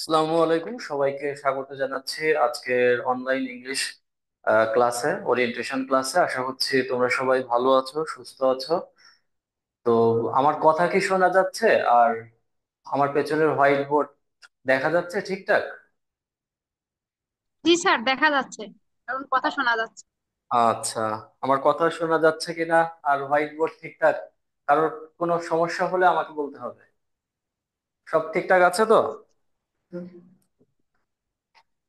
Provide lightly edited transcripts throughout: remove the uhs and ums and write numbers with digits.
আসসালামু আলাইকুম, সবাইকে স্বাগত জানাচ্ছি আজকের অনলাইন ইংলিশ ক্লাসে, ওরিয়েন্টেশন ক্লাসে। আশা করছি তোমরা সবাই ভালো আছো, সুস্থ আছো। তো আমার কথা কি শোনা যাচ্ছে? আর আমার পেছনের হোয়াইট বোর্ড দেখা যাচ্ছে ঠিকঠাক? জি স্যার, দেখা যাচ্ছে এবং কথা শোনা যাচ্ছে। আচ্ছা, আমার কথা শোনা যাচ্ছে কিনা আর হোয়াইট বোর্ড ঠিকঠাক? কারোর কোনো সমস্যা হলে আমাকে বলতে হবে। সব ঠিকঠাক আছে তো?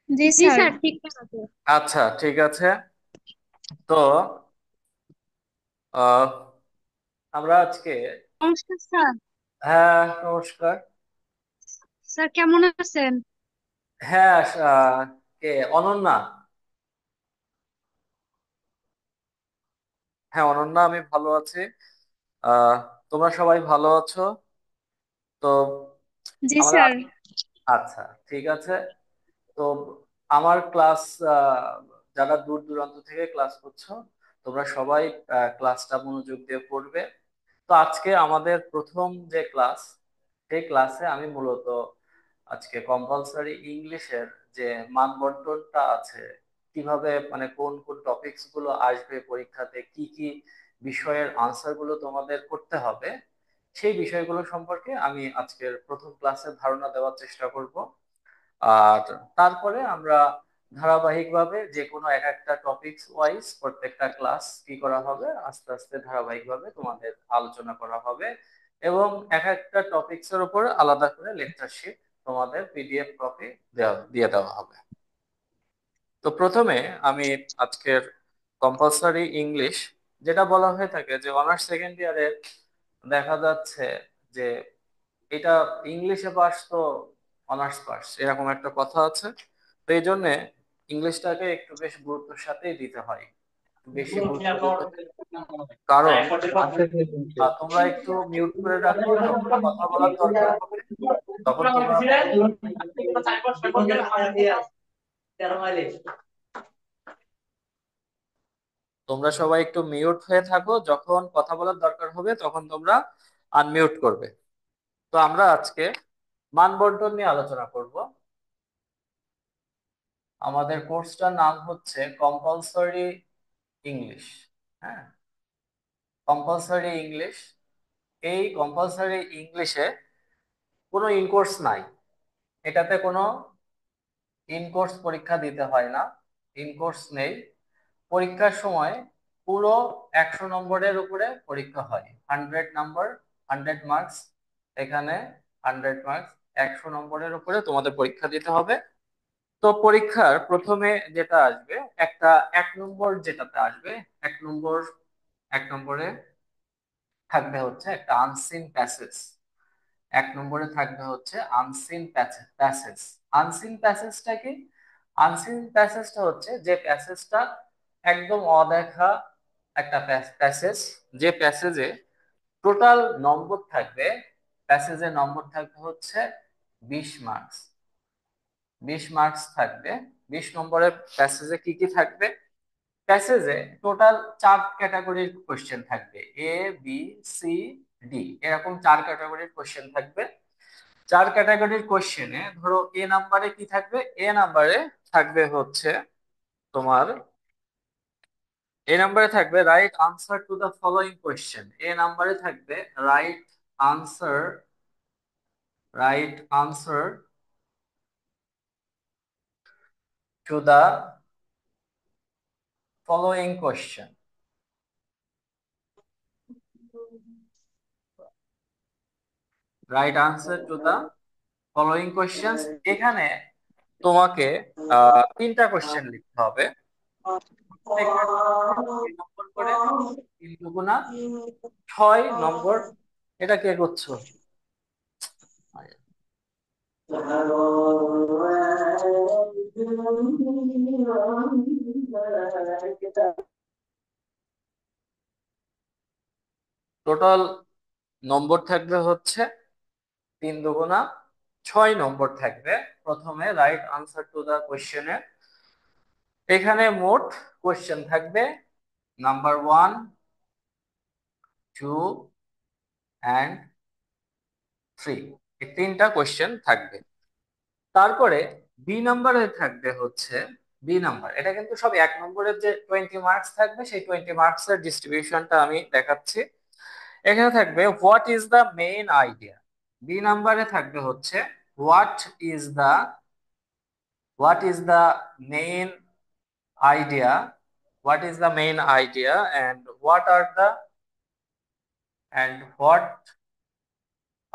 জি জি স্যার, স্যার। ঠিকঠাক আছে। আচ্ছা, ঠিক আছে। তো আহ আমরা আজকে, নমস্কার স্যার। হ্যাঁ নমস্কার। স্যার কেমন আছেন? হ্যাঁ, কে? অনন্যা? হ্যাঁ অনন্যা, আমি ভালো আছি। আহ তোমরা সবাই ভালো আছো তো? জি আমরা, স্যার। আচ্ছা ঠিক আছে। তো আমার ক্লাস, যারা দূর দূরান্ত থেকে ক্লাস করছো, তোমরা সবাই ক্লাসটা মনোযোগ দিয়ে পড়বে। তো আজকে আমাদের প্রথম যে ক্লাস, সেই ক্লাসে আমি মূলত আজকে কম্পালসরি ইংলিশের যে মানবন্টনটা আছে, কিভাবে মানে কোন কোন টপিকস গুলো আসবে পরীক্ষাতে, কি কি বিষয়ের আনসার গুলো তোমাদের করতে হবে, সেই বিষয়গুলো সম্পর্কে আমি আজকের প্রথম ক্লাসে ধারণা দেওয়ার চেষ্টা করব। আর তারপরে আমরা ধারাবাহিকভাবে যে কোনো এক একটা টপিকস ওয়াইজ প্রত্যেকটা ক্লাস কি করা হবে, আস্তে আস্তে ধারাবাহিকভাবে তোমাদের আলোচনা করা হবে। এবং এক একটা টপিকস এর উপর আলাদা করে লেকচার শিট তোমাদের পিডিএফ কপি দিয়ে দেওয়া হবে। তো প্রথমে আমি আজকের কম্পালসরি ইংলিশ, যেটা বলা হয়ে থাকে যে অনার্স সেকেন্ড ইয়ারে দেখা যাচ্ছে যে এটা ইংলিশে পাস তো অনার্স পাস, এরকম একটা কথা আছে। তো এই জন্য ইংলিশটাকে একটু বেশ গুরুত্বের সাথেই দিতে হয়, একটু বেশি গুরুত্ব দিতে হয়। কারণ তোমরা একটু মিউট করে রাখো, যখন কথা বলার দরকার হবে তখন তোমরা, তোমরা সবাই একটু মিউট হয়ে থাকো, যখন কথা বলার দরকার হবে তখন তোমরা আনমিউট করবে। তো আমরা আজকে মানবন্টন নিয়ে আলোচনা করব। আমাদের কোর্সটার নাম হচ্ছে কম্পালসরি ইংলিশ। হ্যাঁ, কম্পালসরি ইংলিশ। এই কম্পালসরি ইংলিশে কোনো ইনকোর্স নাই, এটাতে কোনো ইনকোর্স পরীক্ষা দিতে হয় না, ইনকোর্স নেই। পরীক্ষার সময় পুরো 100 নম্বরের উপরে পরীক্ষা হয়, 100 নাম্বার, 100 মার্কস। এখানে 100 মার্কস, 100 নম্বরের উপরে তোমাদের পরীক্ষা দিতে হবে। তো পরীক্ষার প্রথমে যেটা আসবে, একটা 1 নম্বর যেটাতে আসবে, 1 নম্বর, 1 নম্বরে থাকবে হচ্ছে একটা আনসিন প্যাসেজ। 1 নম্বরে থাকবে হচ্ছে আনসিন প্যাসেজ। আনসিন প্যাসেজটা কি? আনসিন প্যাসেজটা হচ্ছে যে প্যাসেজটা একদম অদেখা একটা প্যাসেজ, যে প্যাসেজে টোটাল নম্বর থাকবে, প্যাসেজের নম্বর থাকবে হচ্ছে 20 মার্কস। 20 মার্কস থাকবে। 20 নম্বরের প্যাসেজে কি কি থাকবে? প্যাসেজে টোটাল 4 ক্যাটাগরির কোশ্চেন থাকবে, এ, বি, সি, ডি, এরকম 4 ক্যাটাগরির কোশ্চেন থাকবে। 4 ক্যাটাগরির কোশ্চেনে ধরো এ নাম্বারে কি থাকবে? এ নাম্বারে থাকবে হচ্ছে তোমার, এ নাম্বারে থাকবে right answer to the following question. A নাম্বারে থাকবে right answer, right answer to the following question. Right answer to the following question. এখানে তোমাকে 3টা কোশ্চেন লিখতে হবে, প্রত্যেকটা কোশ্চেনে 2 নম্বর করে, 3 দুগুণা 6 নম্বর। এটা কে করছো? টোটাল নম্বর থাকবে হচ্ছে 3 দুগুণা 6 নম্বর থাকবে প্রথমে রাইট আনসার টু দা কোশ্চেনে। এখানে মোট কোশ্চেন থাকবে নাম্বার 1, 2 অ্যান্ড 3। এই 3টা কোশ্চেন থাকবে। তারপরে বি নাম্বারে থাকবে হচ্ছে, বি নাম্বার এটা কিন্তু সব 1 নম্বরের যে 20 মার্কস থাকবে সেই 20 মার্কস এর ডিস্ট্রিবিউশনটা আমি দেখাচ্ছি। এখানে থাকবে what is the main idea. B নাম্বারে থাকবে হচ্ছে what is the what is the main idea, what is the main idea and what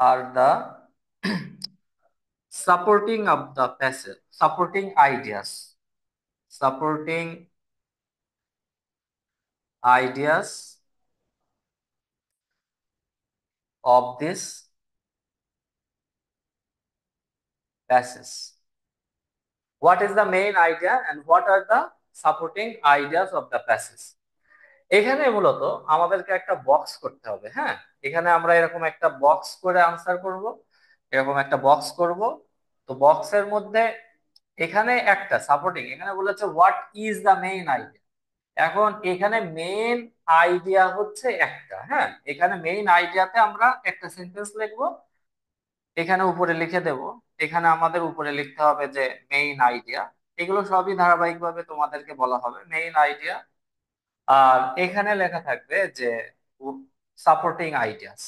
are the supporting of the passage, supporting ideas, supporting ideas of this passage. What is the main idea and what are the supporting ideas of the passage? এখানে মূলত আমাদেরকে একটা box করতে হবে। হ্যাঁ, এখানে আমরা এরকম একটা বক্স করে আনসার করব, এরকম একটা বক্স করব। তো বক্সের মধ্যে এখানে একটা সাপোর্টিং, এখানে বলেছে what is the main idea. এখন এখানে মেইন আইডিয়া হচ্ছে একটা, হ্যাঁ এখানে মেইন আইডিয়াতে আমরা একটা সেন্টেন্স লিখবো, এখানে উপরে লিখে দেব। এখানে আমাদের উপরে লিখতে হবে যে মেইন আইডিয়া। এগুলো সবই ধারাবাহিকভাবে তোমাদেরকে বলা হবে মেইন আইডিয়া। আর এখানে লেখা থাকবে যে সাপোর্টিং আইডিয়াস,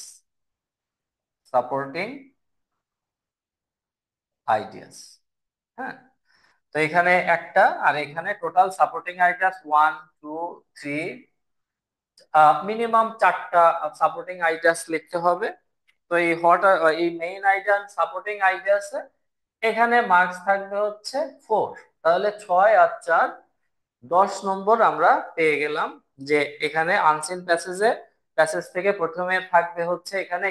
সাপোর্টিং আইডিয়াস। হ্যাঁ, তো এখানে একটা, আর এখানে টোটাল সাপোর্টিং আইডিয়াস 1 2 3, মিনিমাম 4টা সাপোর্টিং আইডিয়াস লিখতে হবে। তো এই মেইন আইডিয়া সাপোর্টিং আইডিয়াস এখানে মার্কস থাকবে হচ্ছে 4। তাহলে 6 আর 4 10 নম্বর আমরা পেয়ে গেলাম। যে এখানে আনসিন প্যাসেজ থেকে প্রথমে থাকবে হচ্ছে এখানে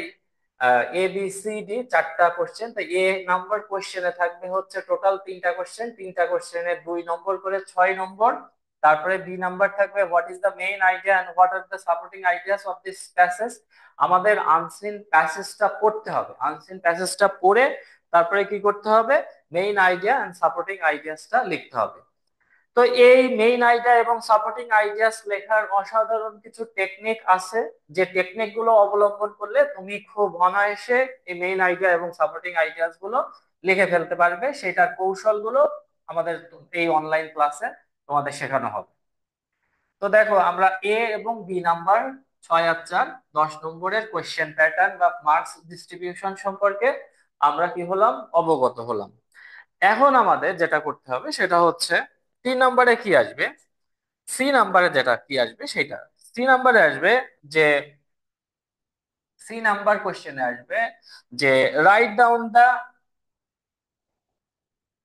এ বি সি ডি 4টা কোশ্চেন। তো এ নাম্বার কোশ্চেনে থাকবে হচ্ছে টোটাল 3টা কোশ্চেন, 3টা কোশ্চেনে 2 নম্বর করে 6 নম্বর। তারপরে বি নাম্বার থাকবে what is the main idea and what are the supporting ideas of this passage. আমাদের আনসিন প্যাসেজটা পড়তে হবে, আনসিন প্যাসেজটা পড়ে তারপরে কি করতে হবে, মেইন আইডিয়া এন্ড সাপোর্টিং আইডিয়াসটা লিখতে হবে। তো এই মেইন আইডিয়া এবং সাপোর্টিং আইডিয়াস লেখার অসাধারণ কিছু টেকনিক আছে, যে টেকনিক গুলো অবলম্বন করলে তুমি খুব অনায়াসে এই মেইন আইডিয়া এবং সাপোর্টিং আইডিয়াস গুলো লিখে ফেলতে পারবে। সেটার কৌশলগুলো আমাদের এই অনলাইন ক্লাসে তোমাদের শেখানো হবে। তো দেখো আমরা এ এবং বি নাম্বার 6 আর 4 10 নম্বরের কোয়েশ্চেন প্যাটার্ন বা মার্কস ডিস্ট্রিবিউশন সম্পর্কে আমরা কি হলাম, অবগত হলাম। এখন আমাদের যেটা করতে হবে সেটা হচ্ছে 3 নম্বরে কি আসবে, সি নাম্বারে যেটা কি আসবে সেটা, সি নাম্বারে আসবে যে সি নাম্বার কোশ্চেনে আসবে যে write down the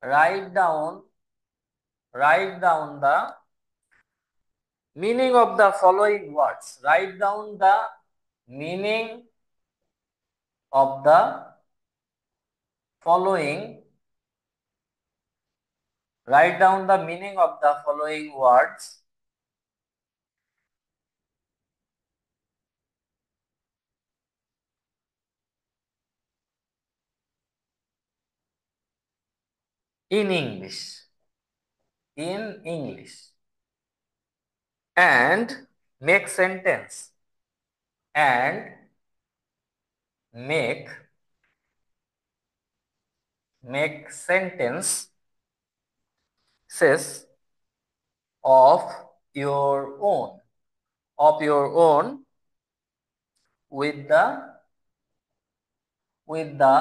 write down write down the meaning of the following words, write down the meaning of the following write down the meaning of the following words in English and make sentence and make sentences of your own, of your own with the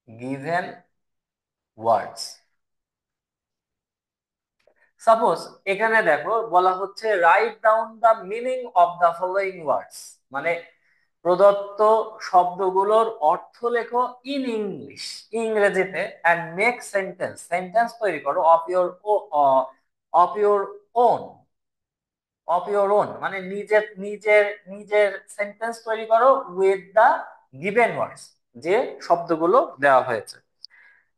given words. Suppose এখানে দেখো বলা হচ্ছে রাইট down the meaning of the following ওয়ার্ডস, মানে প্রদত্ত শব্দগুলোর অর্থ লেখো ইন ইংলিশ, ইংরেজিতে, এন্ড মেক সেন্টেন্স, সেন্টেন্স তৈরি করো of your own, of your own মানে নিজের নিজের নিজের সেন্টেন্স তৈরি করো উইথ দা গিভেন ওয়ার্ডস, যে শব্দগুলো দেওয়া হয়েছে।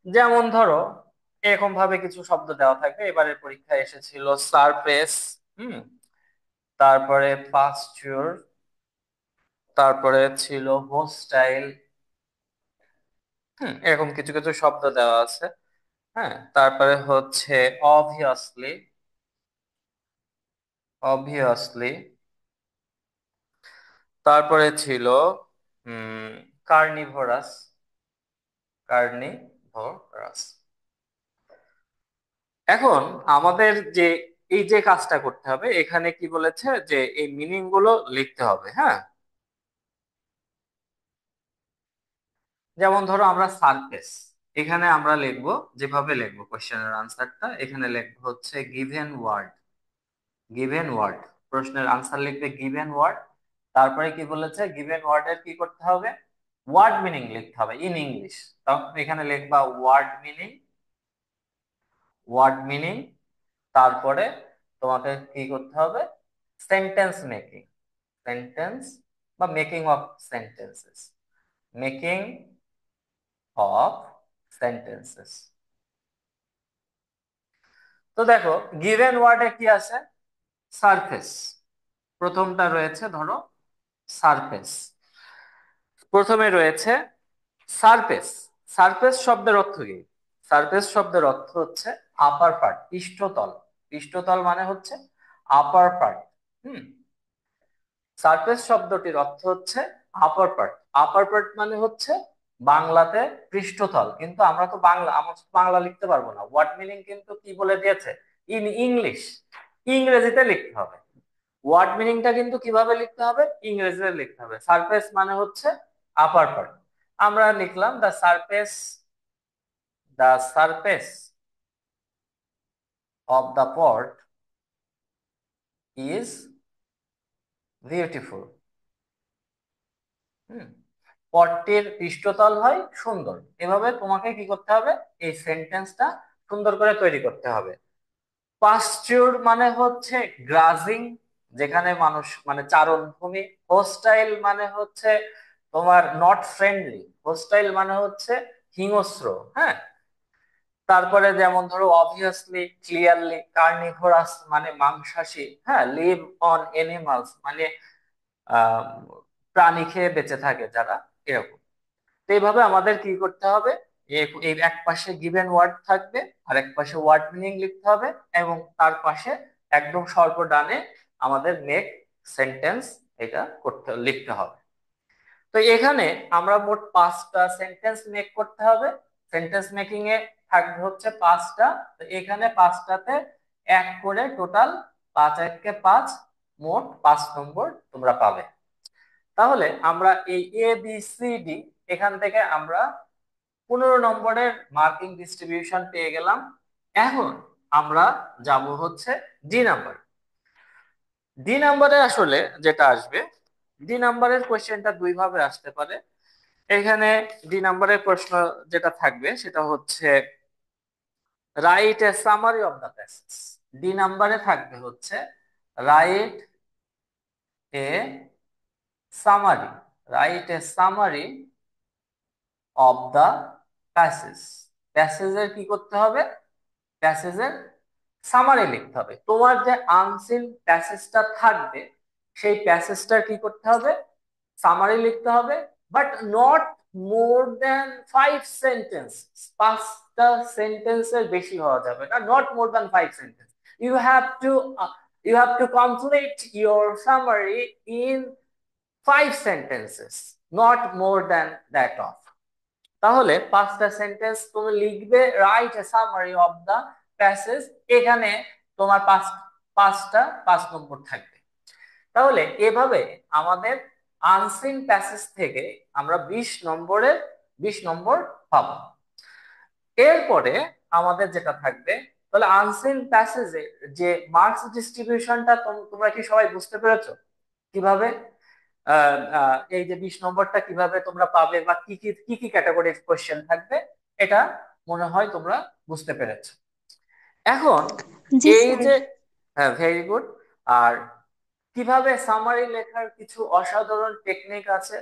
যেমন ধরো এরকম ভাবে কিছু শব্দ দেওয়া থাকবে, এবারের পরীক্ষায় এসেছিল সারফেস, হুম, তারপরে পাস্টিউর, তারপরে ছিল হোস্টাইল, এরকম কিছু কিছু শব্দ দেওয়া আছে। হ্যাঁ, তারপরে হচ্ছে অবভিয়াসলি, অবভিয়াসলি, তারপরে ছিল কার্নিভোরাস, কার্নিভোরাস, ফসফরাস। এখন আমাদের যে এই যে কাজটা করতে হবে, এখানে কি বলেছে যে এই মিনিং গুলো লিখতে হবে, হ্যাঁ। যেমন ধরো আমরা সারফেস, এখানে আমরা লিখবো, যেভাবে লিখবো কোশ্চেনের আনসারটা, এখানে লিখবো হচ্ছে গিভেন ওয়ার্ড। গিভেন ওয়ার্ড, প্রশ্নের আনসার লিখবে গিভেন ওয়ার্ড। তারপরে কি বলেছে, গিভেন ওয়ার্ডের কি করতে হবে, ওয়ার্ড মিনিং লিখতে হবে ইন ইংলিশ। তখন এখানে লিখবা ওয়ার্ড মিনিং, ওয়ার্ড মিনিং। তারপরে তোমাকে কি করতে হবে, সেন্টেন্স মেকিং, সেন্টেন্স বা making of sentences, making of sentences. তো দেখো গিভেন ওয়ার্ডে কি আছে, সারফেস, প্রথমটা রয়েছে ধরো সারফেস। প্রথমে রয়েছে সারফেস। সারফেস শব্দের অর্থ কি, সারফেস শব্দের অর্থ হচ্ছে আপার পার্ট, পৃষ্ঠতল। পৃষ্ঠতল মানে হচ্ছে আপার পার্ট। হুম, সারফেস শব্দটির অর্থ হচ্ছে আপার পার্ট। আপার পার্ট মানে হচ্ছে বাংলাতে পৃষ্ঠতল, কিন্তু আমরা তো আমরা তো বাংলা লিখতে পারবো না, ওয়ার্ড মিনিং কিন্তু কি বলে দিয়েছে, ইন ইংলিশ, ইংরেজিতে লিখতে হবে। ওয়ার্ড মিনিংটা কিন্তু কিভাবে লিখতে হবে, ইংরেজিতে লিখতে হবে। সারফেস মানে হচ্ছে আপার পার্ট, আমরা লিখলাম the surface of the pot is beautiful. হুম, পটটির পৃষ্ঠতল হয় সুন্দর। এভাবে তোমাকে কি করতে হবে, এই সেন্টেন্সটা সুন্দর করে তৈরি করতে হবে। পাস্টিউর মানে হচ্ছে গ্রাজিং, যেখানে মানুষ মানে চারণভূমি। হোস্টাইল মানে হচ্ছে তোমার নট ফ্রেন্ডলি, হোস্টাইল মানে হচ্ছে হিংস্র, হ্যাঁ। তারপরে যেমন ধরো অবভিয়াসলি, ক্লিয়ারলি, কার্নিভোরাস মানে মাংসাশী, হ্যাঁ, লিভ অন এনিমালস মানে আহ প্রাণী খেয়ে বেঁচে থাকে যারা, এরকম। তো এইভাবে আমাদের কি করতে হবে, এই এক পাশে গিভেন ওয়ার্ড থাকবে, আর এক পাশে ওয়ার্ড মিনিং লিখতে হবে, এবং তার পাশে একদম স্বল্প ডানে আমাদের মেক সেন্টেন্স, এটা লিখতে হবে। তো এখানে আমরা মোট 5টা সেন্টেন্স মেক করতে হবে। সেন্টেন্স মেকিং এ থাকবে হচ্ছে 5টা। তো এখানে 5টাতে এক করে টোটাল 5 এককে 5, মোট 5 নম্বর তোমরা পাবে। তাহলে আমরা এই ABCD, এখান থেকে আমরা 15 নম্বরের মার্কিং ডিস্ট্রিবিউশন পেয়ে গেলাম। এখন আমরা যাব হচ্ছে ডি নাম্বার। ডি নাম্বারে আসলে যেটা আসবে, ডি নাম্বারের কোশ্চেনটা দুই ভাবে আসতে পারে। এখানে ডি নাম্বারের প্রশ্ন যেটা থাকবে সেটা হচ্ছে write a summary of the passage. D নাম্বারে থাকবে হচ্ছে write a summary, write a summary of the passage. প্যাসেজের কি করতে হবে, প্যাসেজের সামারি লিখতে হবে। তোমার যে আনসিন প্যাসেজটা থাকবে, সেই প্যাসেজটার কি করতে হবে, সামারি লিখতে হবে। But not more than 5 sentence, 5টা সেন্টেন্সের বেশি হওয়া যাবে না, not more than 5 sentence. You have to you have to complete your summary in 5 sentences, not more than that of. তাহলে 5টা সেন্টেন্স তুমি লিখবে, write a summary of the passage. এখানে তোমার 5 নম্বর থাকবে। তাহলে এভাবে আমাদের আনসিন প্যাসেজ থেকে আমরা 20 নম্বর পাবো। এরপরে আমাদের যেটা থাকবে, তাহলে আনসিন প্যাসেজে যে মার্কস ডিস্ট্রিবিউশনটা তোমরা কি সবাই বুঝতে পেরেছো, কিভাবে এই যে 20 নম্বরটা কিভাবে তোমরা পাবে, বা কি কি কি কি ক্যাটাগরির কোশ্চেন থাকবে, এটা মনে হয় তোমরা বুঝতে পেরেছো। এখন জি এই স্যার। যে, হ্যাঁ, ভেরি গুড। আর কিভাবে সামারি লেখার কিছু অসাধারণ টেকনিক আছে,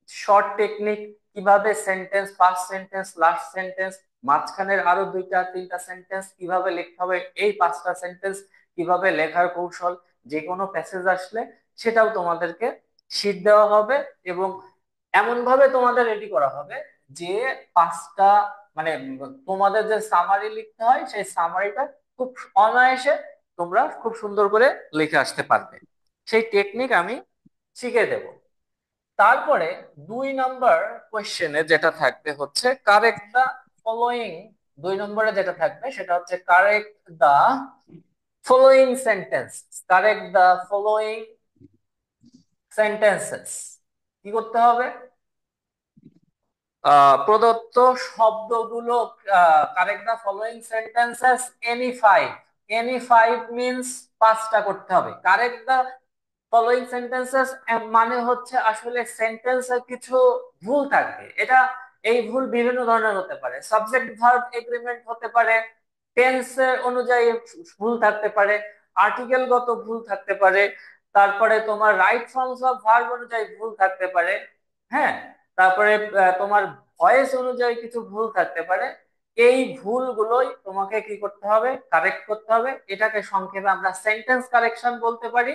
শর্ট টেকনিক, কিভাবে sentence, first sentence, last sentence, মাঝখানের আরো 2টা 3টা সেন্টেন্স কিভাবে লিখতে হবে, এই 5টা সেন্টেন্স কিভাবে লেখার কৌশল, যে কোনো প্যাসেজ আসলে সেটাও তোমাদেরকে শিট দেওয়া হবে। এবং এমন ভাবে তোমাদের রেডি করা হবে যে 5টা মানে তোমাদের যে সামারি লিখতে হয়, সেই সামারিটা খুব অনায়াসে তোমরা খুব সুন্দর করে লিখে আসতে পারবে। সেই টেকনিক আমি শিখে দেব। তারপরে 2 নাম্বার কোশ্চেনে যেটা থাকবে হচ্ছে কারেক্ট দা ফলোয়িং, 2 নম্বরে যেটা থাকবে সেটা হচ্ছে correct the following sentence. Correct the following sentences. কি করতে হবে? প্রদত্ত শব্দগুলো, correct the following sentences any five means 5টা করতে হবে। কারেক্ট দা ফলোয়িং সেন্টেন্সেস মানে হচ্ছে আসলে সেন্টেন্সের কিছু ভুল থাকবে। এটা, এই ভুল বিভিন্ন ধরনের হতে পারে, সাবজেক্ট ভার্ব এগ্রিমেন্ট হতে পারে, টেন্স অনুযায়ী ভুল থাকতে পারে, আর্টিকেলগত ভুল থাকতে পারে, তারপরে তোমার রাইট ফর্মস অফ ভার্ব অনুযায়ী ভুল থাকতে পারে। হ্যাঁ, তারপরে তোমার ভয়েস অনুযায়ী কিছু ভুল থাকতে পারে। এই ভুলগুলোই তোমাকে কি করতে হবে? কারেক্ট করতে হবে। এটাকে সংক্ষেপে আমরা সেন্টেন্স কারেকশন বলতে পারি।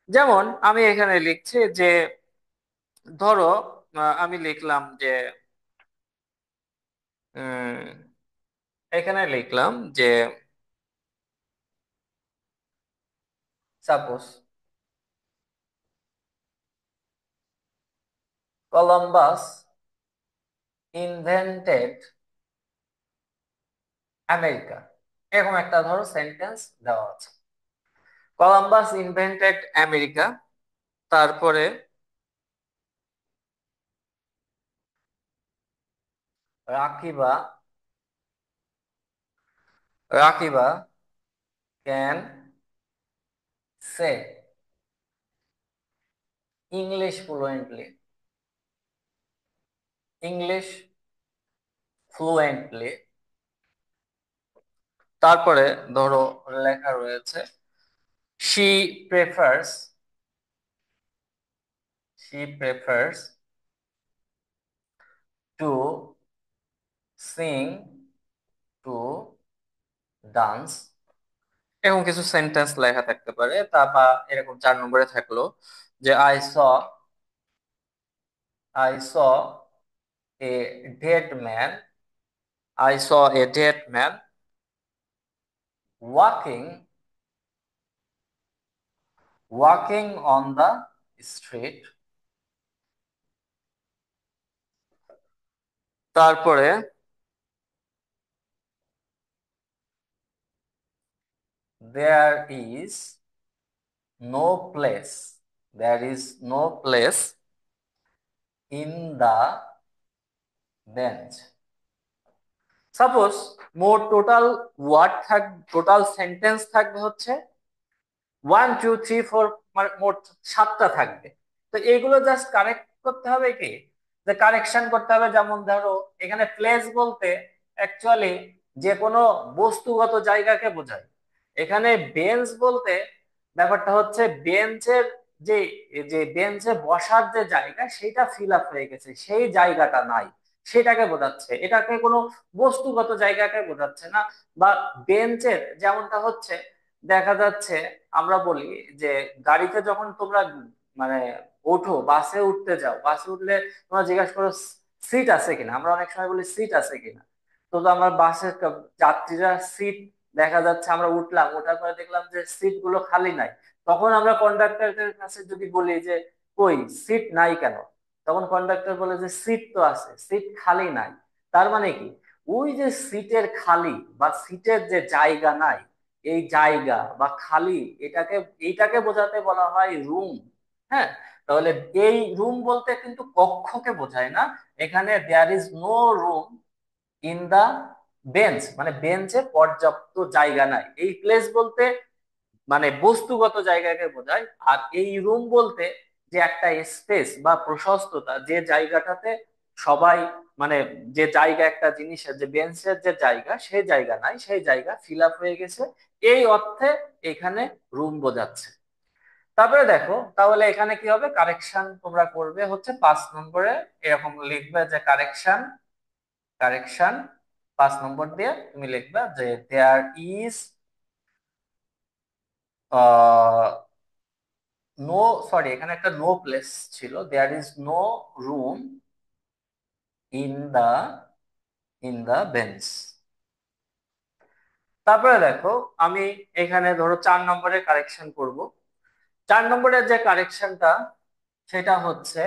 যেমন আমি এখানে লিখছি যে, ধরো আমি লিখলাম যে, উম, এখানে লিখলাম যে, সাপোজ কলম্বাস ইনভেন্টেড আমেরিকা। এরকম একটা ধরো সেন্টেন্স দেওয়া আছে, কলম্বাস ইনভেন্টেড আমেরিকা। তারপরে Rakiba Rakiba can say English fluently. English fluently. তারপরে ধরো লেখা রয়েছে, she prefers she prefers to sing to dance. এরকম কিছু সেন্টেন্স লেখা থাকতে পারে। তারপর এরকম 4 নম্বরে থাকলো যে, I saw a dead man I saw a dead man walking walking on the street. তারপরে there is no place there is no place in the bench. Suppose মোট টোটাল সেন্টেন্স থাকবে হচ্ছে 1 2 3 4, মানে মোট 7টা থাকবে। তো এগুলো জাস্ট কারেক্ট করতে হবে, কি যে কারেকশন করতে হবে। যেমন ধরো এখানে প্লেস বলতে অ্যাকচুয়ালি যে কোনো বস্তুগত জায়গাকে বোঝায়। এখানে বেঞ্চ বলতে ব্যাপারটা হচ্ছে বেঞ্চের যে যে বেঞ্চে বসার যে জায়গা সেটা ফিল আপ হয়ে গেছে, সেই জায়গাটা নাই, সেটাকে বোঝাচ্ছে। এটাকে কোনো বস্তুগত জায়গাকে বোঝাচ্ছে না। বা বেঞ্চের যেমনটা হচ্ছে, দেখা যাচ্ছে আমরা বলি যে গাড়িতে যখন তোমরা মানে ওঠো, বাসে উঠতে যাও, বাসে উঠলে তোমরা জিজ্ঞাসা করো সিট আছে কিনা। আমরা অনেক সময় বলি সিট আছে কিনা। তো আমার বাসের যাত্রীরা সিট, দেখা যাচ্ছে আমরা উঠলাম, ওঠার পরে দেখলাম যে সিট গুলো খালি নাই। তখন আমরা কন্ডাক্টরের কাছে যদি বলি যে কই সিট নাই কেন, তখন কন্ডাক্টর বলে যে সিট তো আছে, সিট খালি নাই। তার মানে কি, ওই যে সিটের খালি বা সিটের যে জায়গা নাই, এই জায়গা বা খালি, এইটাকে বোঝাতে বলা হয় রুম। হ্যাঁ, তাহলে এই রুম বলতে কিন্তু কক্ষকে বোঝায় না। এখানে there is no room in the bench, মানে বেঞ্চে পর্যাপ্ত জায়গা নাই। এই প্লেস বলতে মানে বস্তুগত জায়গাকে বোঝায়। আর এই রুম বলতে যে একটা স্পেস বা প্রশস্ততা, যে জায়গাটাতে সবাই মানে যে জায়গা একটা জিনিসের, যে বেঞ্চের যে জায়গা, সেই জায়গা নাই, সেই জায়গা ফিল আপ হয়ে গেছে, এই অর্থে এখানে রুম বোঝাচ্ছে। তারপরে দেখো তাহলে এখানে কি হবে, কারেকশন তোমরা করবে হচ্ছে 5 নম্বরে। এরকম লিখবে যে কারেকশন কারেকশন 5 নম্বর দিয়ে তুমি লিখবে যে দেয়ার ইজ নো, সরি এখানে একটা নো প্লেস ছিল, there is no room in the bench. তারপরে দেখো আমি এখানে ধরো 4 নম্বরে কারেকশন করব। 4 নম্বরের যে কারেকশনটা সেটা হচ্ছে,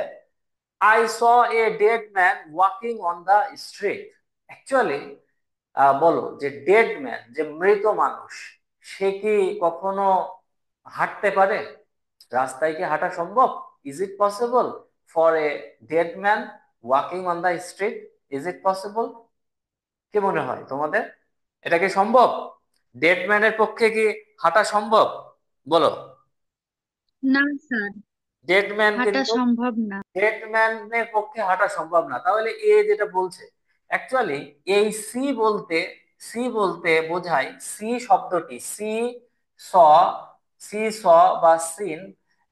I saw a dead man walking on the street. Actually বলো যে ডেড ম্যান, যে মৃত মানুষ, সে কি কখনো হাঁটতে পারে? রাস্তায় কি হাঁটা সম্ভব? Is it possible for a dead man walking on the street? Is it possible? কি মনে হয় তোমাদের, এটা কি সম্ভব? ডেড ম্যানের পক্ষে কি হাঁটা সম্ভব? বলো। না স্যার, ডেড ম্যান হাঁটা কিন্তু, সম্ভব না। ডেড ম্যানের পক্ষে হাঁটা সম্ভব না। তাহলে এ যেটা বলছে, অ্যাকচুয়ালি এই সি বলতে বোঝায়, সি শব্দটি, স সি স বা সিন,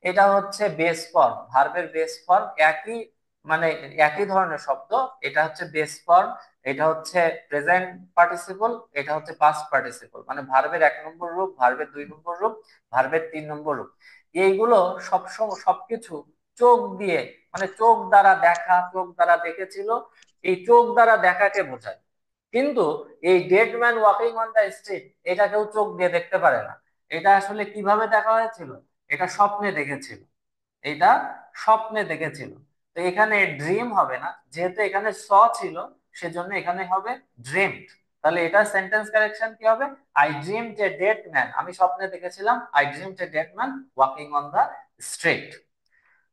এটা হচ্ছে বেস ফর্ম, ভার্বের বেস ফর্ম। একই মানে একই ধরনের শব্দ। এটা হচ্ছে বেস ফর্ম, এটা হচ্ছে প্রেজেন্ট পার্টিসিপল, এটা হচ্ছে পাস্ট পার্টিসিপল। মানে ভার্বের 1 নম্বর রূপ, ভার্বের 2 নম্বর রূপ, ভার্বের 3 নম্বর রূপ। এইগুলো সবকিছু চোখ দিয়ে, মানে চোখ দ্বারা দেখা, চোখ দ্বারা দেখেছিল, এই চোখ দ্বারা দেখাকে বোঝায়। কিন্তু এই dead man walking on the street, এটা কেউ চোখ দিয়ে দেখতে পারে না। এটা আসলে কিভাবে দেখা হয়েছিল? এটা স্বপ্নে দেখেছিল, এটা স্বপ্নে দেখেছিল। তো এখানে ড্রিম হবে না, যেহেতু এখানে ছিল, সেজন্য এখানে হবে ড্রিমড। তাহলে এটা সেন্টেন্স কারেকশন কি হবে? I dreamed a dead man, আমি স্বপ্নে দেখেছিলাম I dreamed a dead man walking on the street.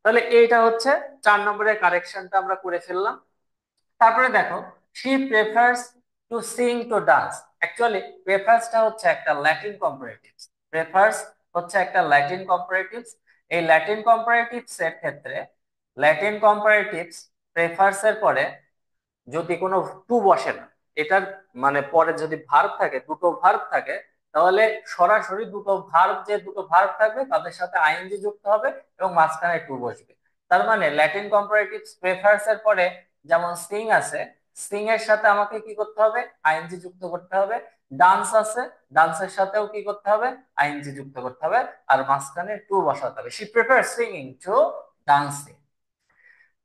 তাহলে এইটা হচ্ছে 4 নম্বরের কারেকশনটা আমরা করে ফেললাম। তারপরে দেখো, she prefers to sing to dance. Actually প্রেফার্সটা হচ্ছে একটা ল্যাটিন কম্পারেটিভস। প্রেফার্স হচ্ছে একটা ল্যাটিন কম্পারেটিভস। এই ল্যাটিন কম্পারেটিভস এর ক্ষেত্রে, ল্যাটিন কম্পারেটিভস প্রেফার্স এর পরে যদি কোনো টু বসে না, এটার মানে পরে যদি ভার্ব থাকে, দুটো ভার্ব থাকে, তাহলে সরাসরি দুটো ভার্ব থাকবে তাদের সাথে আইএনজি যুক্ত হবে এবং মাঝখানে টু বসবে। তার মানে ল্যাটিন কম্পারেটিভস প্রেফার্স এর পরে যেমন সিং আছে, সিং এর সাথে আমাকে কি করতে হবে? আইএনজি যুক্ত করতে হবে। ডান্স আছে, ডান্সের সাথেও কি করতে হবে? আইএনজি যুক্ত করতে হবে। আর মাঝখানে টু বসাতে হবে। She prefer singing two dancing.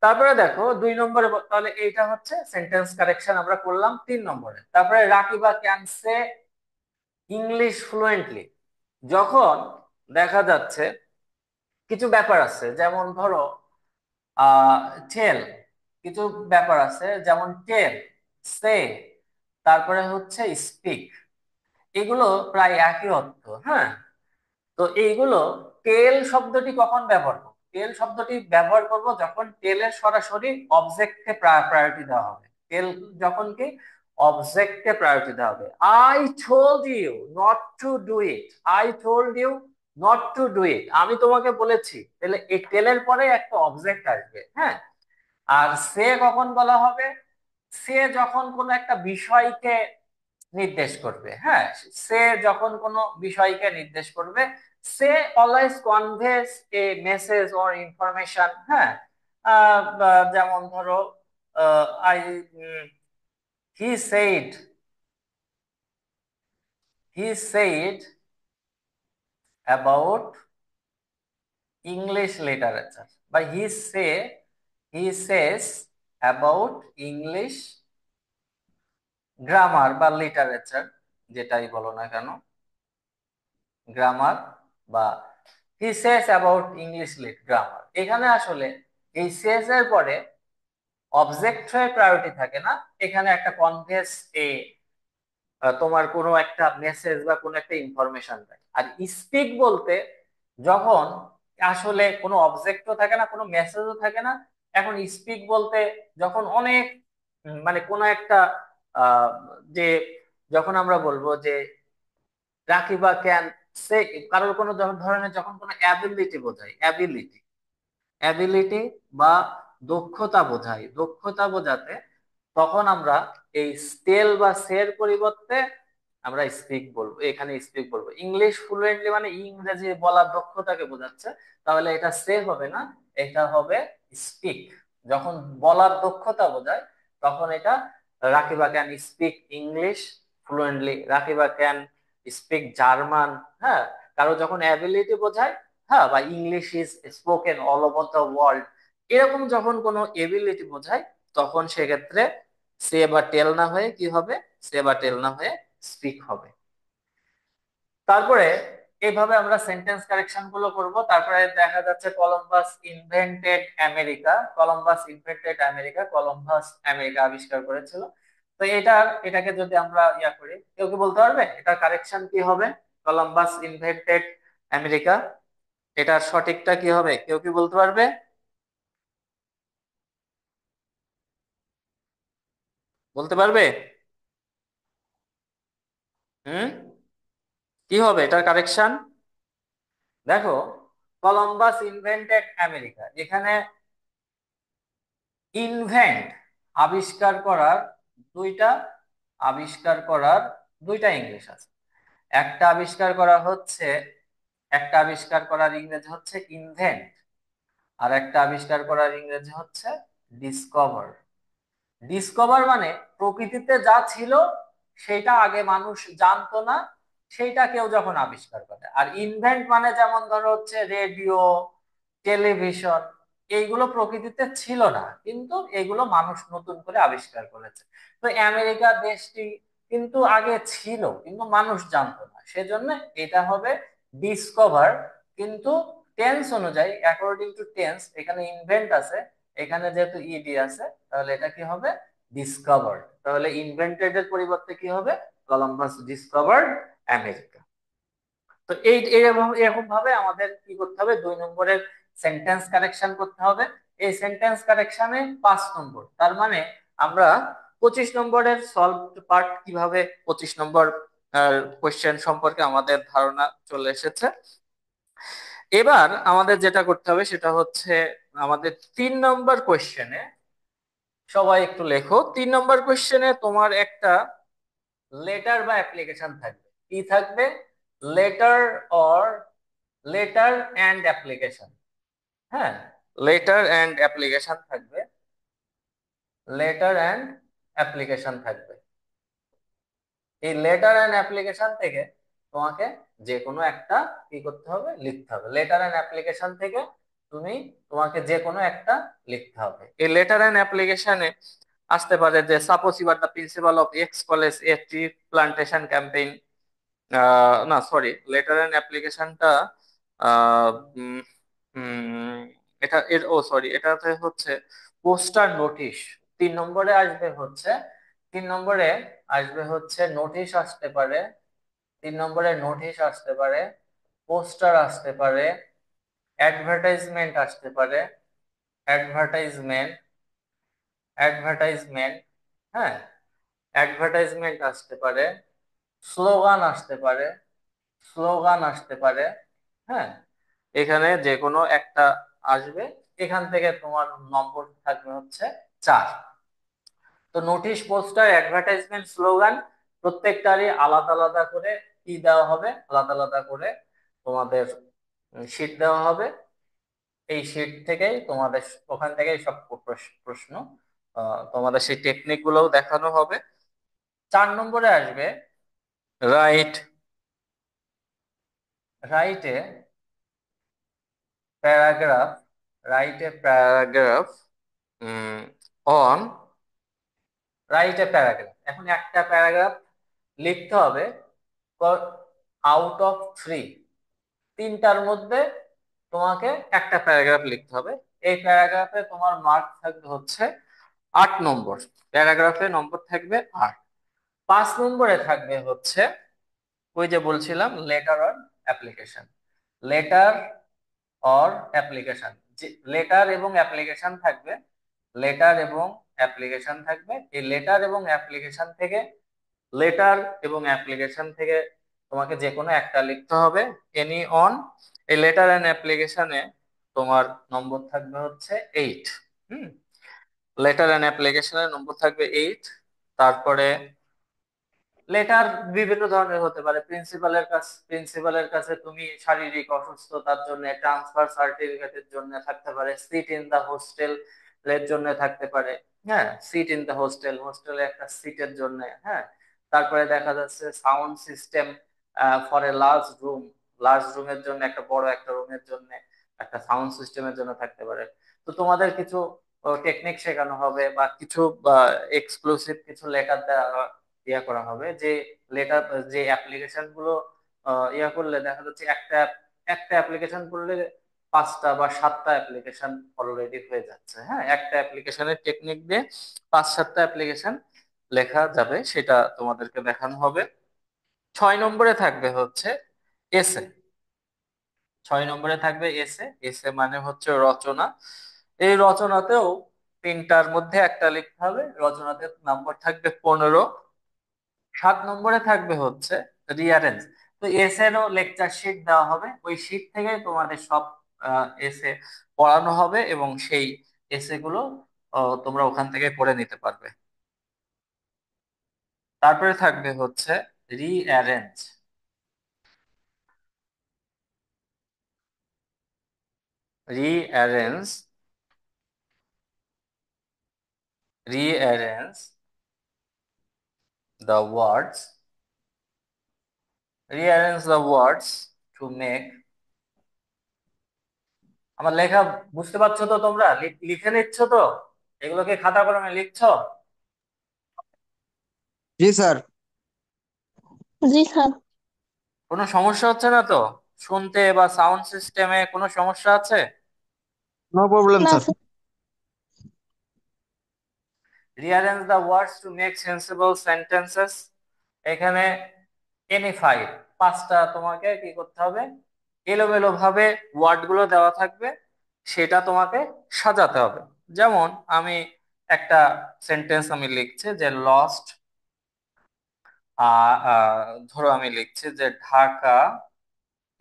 তারপরে দেখো 2 নম্বরে, তাহলে এইটা হচ্ছে সেন্টেন্স কারেকশন আমরা করলাম 3 নম্বরে। তারপরে Rakiba can say English fluently. যখন দেখা যাচ্ছে কিছু ব্যাপার আছে, যেমন ধরো আহ টেল, কিছু ব্যাপার আছে যেমন টেল, সে, তারপরে হচ্ছে স্পিক, এগুলো প্রায় একই অর্থ। হ্যাঁ, তো এইগুলো, টেল শব্দটি কখন ব্যবহার করব? টেল শব্দটি ব্যবহার করব যখন টেলের সরাসরি অবজেক্টকে প্রায়োরিটি দেওয়া হবে। টেল যখন কি অবজেক্টকে প্রায়োরিটি দেওয়া হবে। I told you not to do it, I told you not to do it, আমি তোমাকে বলেছি। তাহলে এই টেলের পরে একটা অবজেক্ট আসবে। হ্যাঁ, আর সে কখন বলা হবে? সে যখন কোনো একটা বিষয়কে নির্দেশ করবে। হ্যাঁ, সে যখন কোনো বিষয়কে নির্দেশ করবে, সে always conveys a message or information. হ্যাঁ, যেমন ধরো I he said he said about English literature, বা he says about English grammar বা লিটারেচার, যেটাই বলো না কেন, গ্রামার বা he says about English grammar. এখানে আসলে এই সেস এর পরে অবজেক্ট হয়ে প্রায়োরিটি থাকে না, এখানে একটা কনভেস এ তোমার কোনো একটা মেসেজ বা কোনো একটা ইনফরমেশন দেয়। আর স্পিক বলতে যখন আসলে কোনো অবজেক্টও থাকে না, কোনো মেসেজও থাকে না, এখন স্পিক বলতে যখন অনেক মানে কোনো একটা আহ, যে যখন আমরা বলবো যে রাকিবা ক্যান সে, কারোর কোনো ধরনের যখন কোনো অ্যাবিলিটি বোঝায়, অ্যাবিলিটি বা দক্ষতা বোঝায়, দক্ষতা বোঝাতে তখন আমরা এই স্টেল বা সের পরিবর্তে আমরা স্পিক বলবো। এখানে স্পিক বলবো। ইংলিশ ফ্লুয়েন্টলি মানে ইংরেজি বলার দক্ষতাকে বোঝাচ্ছে, তাহলে এটা সে হবে না, এটা হবে স্পিক। যখন বলার দক্ষতা বোঝায় তখন এটা Rakiba can speak English fluently, Rakiba can speak German. হ্যাঁ, কারো যখন অ্যাবিলিটি বোঝায়, হ্যাঁ, বা English is spoken all over the world, এরকম যখন কোনো এবিলিটি বোঝায়, তখন সেক্ষেত্রে সে বা টেল না হয়ে কি হবে? সে বা টেল না হয়ে স্পিক হবে। তারপরে এইভাবে আমরা সেন্টেন্স কারেকশন গুলো করব। তারপরে দেখা যাচ্ছে Columbus invented America, Columbus invented America, Columbus America আবিষ্কার করেছিল। তো এটাকে যদি আমরা ইয়া করি, কেউ কি বলতে পারবে এটার কারেকশন কি হবে? কলম্বাস ইনভেন্টেড আমেরিকা, এটার সঠিকটা কি হবে? কেউ কি বলতে পারবে? বলতে পারবে? হুম, কি হবে এটার কারেকশন? দেখো, কলম্বাস ইনভেন্টেড আমেরিকা, এখানে ইনভেন্ট, আবিষ্কার করার, দুইটা আবিষ্কার করার দুইটা ইংলিশ আছে। একটা আবিষ্কার করা হচ্ছে, একটা আবিষ্কার করার ইংরেজি হচ্ছে ইনভেন্ট, আর একটা আবিষ্কার করার ইংরেজি হচ্ছে ডিসকভার। ডিসকভার মানে প্রকৃতিতে যা ছিল সেটা আগে মানুষ জানতো না, সেইটা কেউ যখন আবিষ্কার করে। আর ইনভেন্ট মানে যেমন ধরো হচ্ছে রেডিও, টেলিভিশন, এইগুলো প্রকৃতিতে ছিল না, কিন্তু এগুলো মানুষ নতুন করে আবিষ্কার করেছে। তো আমেরিকা দেশটি কিন্তু আগে ছিল, কিন্তু মানুষ জানতো না, সেজন্য এটা হবে ডিসকভার। কিন্তু টেন্স অনুযায়ী, অ্যাকর্ডিং টু টেন্স, এখানে ইনভেন্ট আছে, এখানে যেহেতু ইডি আছে, তাহলে এটা কি হবে? ডিসকভার্ড। তাহলে ইনভেন্টেড এর পরিবর্তে কি হবে? Columbus discovered America. তো এরকম এরকম ভাবে আমাদের কি করতে হবে, 2 নম্বরের সেন্টেন্স কারেকশন করতে হবে। এই সেন্টেন্স কারেকশনে 5 নম্বর, তার মানে আমরা 25 নম্বরের সলভ পার্ট কিভাবে, 25 নম্বর কোশ্চেন সম্পর্কে আমাদের ধারণা চলে এসেছে। এবার আমাদের যেটা করতে হবে সেটা হচ্ছে, আমাদের 3 নম্বর কোশ্চেনে, সবাই একটু লেখো, 3 নম্বর কোশ্চেনে তোমার একটা লেটার বা অ্যাপ্লিকেশন থাকবে। কি থাকবে? Letter or, letter and application. হ্যাঁ, লেটার অ্যান্ড অ্যাপ্লিকেশন থাকবে, লেটার অ্যান্ড অ্যাপ্লিকেশন থাকবে। এই লেটার অ্যান্ড অ্যাপ্লিকেশন থেকে তোমাকে যে কোনো একটা কি করতে হবে, লিখতে হবে। লেটার অ্যান্ড অ্যাপ্লিকেশন থেকে তোমাকে যে কোনো একটা লিখতে হবে। এই লেটার অ্যান্ড অ্যাপ্লিকেশনে আসতে পারে যে, suppose you are the principal of X college, a tree plantation campaign. না সরি, লেটার অ্যান্ড অ্যাপ্লিকেশনটা এটা এর ও সরি, এটাতে হচ্ছে পোস্টার নোটিশ। 3 নম্বরে আসবে হচ্ছে, 3 নম্বরে আসবে হচ্ছে নোটিশ আসতে পারে, 3 নম্বরে নোটিশ আসতে পারে, পোস্টার আসতে পারে, অ্যাডভার্টাইজমেন্ট আসতে পারে, অ্যাডভার্টাইজমেন্ট, অ্যাডভার্টাইজমেন্ট, হ্যাঁ, অ্যাডভার্টাইজমেন্ট আসতে পারে, স্লোগান আসতে পারে, স্লোগান আসতে পারে। হ্যাঁ, এখানে যে কোনো একটা আসবে। এখান থেকে তোমার নম্বর থাকবে হচ্ছে 4। তো নোটিশ, পোস্টার, অ্যাডভার্টাইজমেন্ট, স্লোগান, প্রত্যেকটারই আলাদা আলাদা করে কি দেওয়া হবে, আলাদা আলাদা করে তোমাদের শীট দেওয়া হবে। এই শীট থেকেই তোমাদের, ওখান থেকেই সব প্রশ্ন, তোমাদের সেই টেকনিক গুলোও দেখানো হবে। 4 নম্বরে আসবে রাইট, রাইটে প্যারাগ্রাফ, রাইটে প্যারাগ্রাফ অন, রাইটে প্যারাগ্রাফ। এখন একটা প্যারাগ্রাফ লিখতে হবে আউট অফ 3, 3টার মধ্যে তোমাকে একটা প্যারাগ্রাফ লিখতে হবে। এই প্যারাগ্রাফে তোমার মার্ক থাকবে হচ্ছে 8 নম্বর, প্যারাগ্রাফে নম্বর থাকবে 8। 5 নম্বরে থাকবে হচ্ছে, ওই যে বলছিলাম letter on application, letter or application, যে লেটার এবং অ্যাপ্লিকেশন থাকবে, লেটার এবং অ্যাপ্লিকেশন থাকবে। এই লেটার এবং অ্যাপ্লিকেশন থেকে, লেটার এবং অ্যাপ্লিকেশন থেকে তোমাকে যে কোনো একটা লিখতে হবে, এনি অন। এই লেটার অ্যান্ড অ্যাপ্লিকেশনে তোমার নম্বর থাকবে হচ্ছে 8। হুম, লেটার অ্যান্ড অ্যাপ্লিকেশনের নম্বর থাকবে 8। তারপরে লেটার বিভিন্ন ধরনের হতে পারে। প্রিন্সিপালের কাছে তুমি শারীরিক অসুস্থতার জন্য, ট্রান্সফার সার্টিফিকেটের জন্য থাকতে পারে, সিট ইন দা হোস্টেল এর জন্য থাকতে পারে। হ্যাঁ, সিট ইন দা হোস্টেল, হোস্টেলে একটা সিটের জন্য। হ্যাঁ, তারপরে দেখা যাচ্ছে sound system for a large room, large রুমের জন্য, একটা বড় একটা রুমের জন্য একটা সাউন্ড সিস্টেমের জন্য থাকতে পারে। তো তোমাদের কিছু টেকনিক শেখানো হবে, বা কিছু এক্সক্লুসিভ কিছু লেটার দেওয়া, ইয়া করা হবে, যে লেটার, যে অ্যাপ্লিকেশন গুলো ইয়া করলে দেখা যাচ্ছে একটা একটা অ্যাপ্লিকেশন করলে 5টা বা 7টা অ্যাপ্লিকেশন অলরেডি হয়ে যাচ্ছে। হ্যাঁ, একটা অ্যাপ্লিকেশনের টেকনিক দিয়ে 5-7টা অ্যাপ্লিকেশন লেখা যাবে সেটা তোমাদেরকে দেখানো হবে। 6 নম্বরে থাকবে হচ্ছে এসে। 6 নম্বরে থাকবে এসে। এসে মানে হচ্ছে রচনা। এই রচনাতেও তিনটার মধ্যে একটা লিখতে হবে। রচনাতে নাম্বার থাকবে 15। 7 নম্বরে থাকবে হচ্ছে রিয়ারেঞ্জ। তো এসেরও লেকচার শিট দেওয়া হবে, ওই শিট থেকে তোমাদের সব এসে পড়ানো হবে এবং সেই এসে গুলো তোমরা ওখান থেকে পড়ে নিতে পারবে। তারপরে থাকবে হচ্ছে rearrange. Rearrange rearrange the words rearrange the words to make। আমার লেখা বুঝতে পারছো তো তোমরা? লিখে নিচ্ছ তো? এগুলোকে খাতা কলমে লিখছো? জি স্যার। জি স্যার। কোনো সমস্যা হচ্ছে না তো? শুনতে বা সাউন্ড সিস্টেমে কোনো সমস্যা আছে? নো প্রবলেম না sir. Sir. rearrange the words to make sensible sentences। এখানে এনি ফাইভ, পাঁচটা তোমাকে কি করতে হবে, এলোমেলো ভাবে ওয়ার্ড গুলো দেওয়া থাকবে, সেটা তোমাকে সাজাতে হবে। যেমন আমি একটা সেন্টেন্স আমি লিখছি যে লস্ট, ধরো আমি লিখছি যে ঢাকা,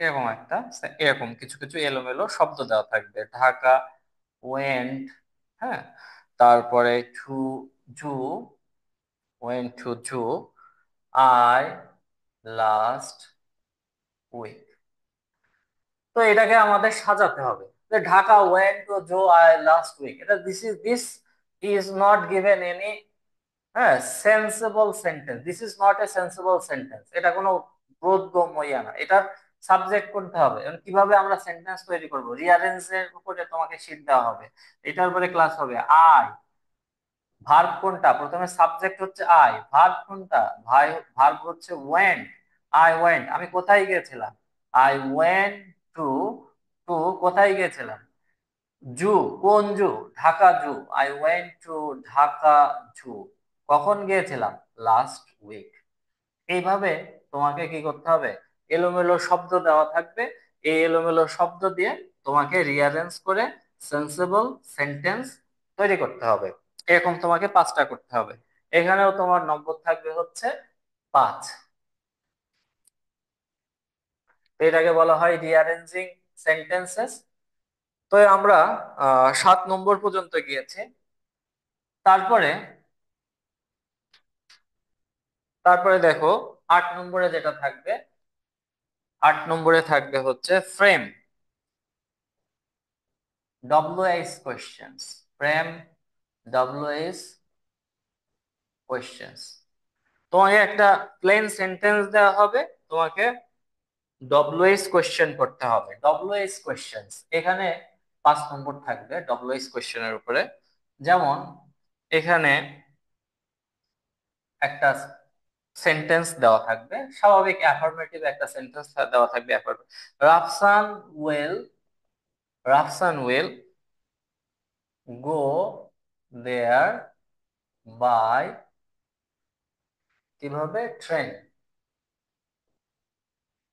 এরকম একটা, এরকম কিছু কিছু এলোমেলো শব্দ দেওয়া থাকবে। ঢাকা ওয়েন্ট, হ্যাঁ, তারপরে to zoo, went to zoo, I last week. তো এটাকে আমাদের সাজাতে হবে যে Dhaka went to zoo I last week. এটা this is not given any, হ্যাঁ, sensible sentence. This is not a sensible sentence. এটা কোনো বোধগম্য ইয়া না। এটার সাবজেক্ট করতে হবে। এবং কিভাবে আমরা সেন্টেন্স তৈরি করব, রিয়ারেঞ্জ এর উপরে তোমাকে শিট দেওয়া হবে, এটার উপরে ক্লাস হবে। আই, ভার্ব কোনটা? প্রথমে সাবজেক্ট হচ্ছে আই, ভার্ব কোনটা? ভার্ব হচ্ছে ওয়েন্ট। আই ওয়েন্ট, আমি কোথায় গিয়েছিলাম? আই ওয়েন্ট টু, টু কোথায় গিয়েছিলাম? জু, কোন zoo? Dhaka zoo. I went to Dhaka zoo. কখন গিয়েছিলাম? Last week. এইভাবে তোমাকে কি করতে হবে, এলোমেলো শব্দ দেওয়া থাকবে, এই এলোমেলো শব্দ দিয়ে তোমাকে রিয়ারেঞ্জ করে সেন্সেবল সেন্টেন্স তৈরি করতে হবে। এরকম তোমাকে পাঁচটা করতে হবে। এখানেও তোমার নম্বর থাকবে হচ্ছে 5। তো এটাকে বলা হয় রিয়ারেঞ্জিং সেন্টেন্সেস। তো আমরা 7 নম্বর পর্যন্ত গিয়েছি। তারপরে তারপরে দেখো 8 নম্বরে যেটা থাকবে, 8 নম্বরে থাকবে হচ্ছে frame, WH questions. Frame, WH questions. তোমাকে একটা প্লেন সেন্টেন্স দেওয়া হবে, তোমাকে ডব্লিউএইচ কোয়েশ্চেন করতে হবে। ডব্লিউএইচ কোয়েশ্চেন্স এখানে 5 নম্বর থাকবে ডব্লিউএইচ কোয়েশ্চেনের উপরে। যেমন এখানে একটা সেন্টেন্স দেওয়া থাকবে, স্বাভাবিক অ্যাফার্মেটিভ একটা সেন্টেন্স দেওয়া থাকবে। Rafsan will, Rafsan will go there by, কিভাবে? ট্রেন।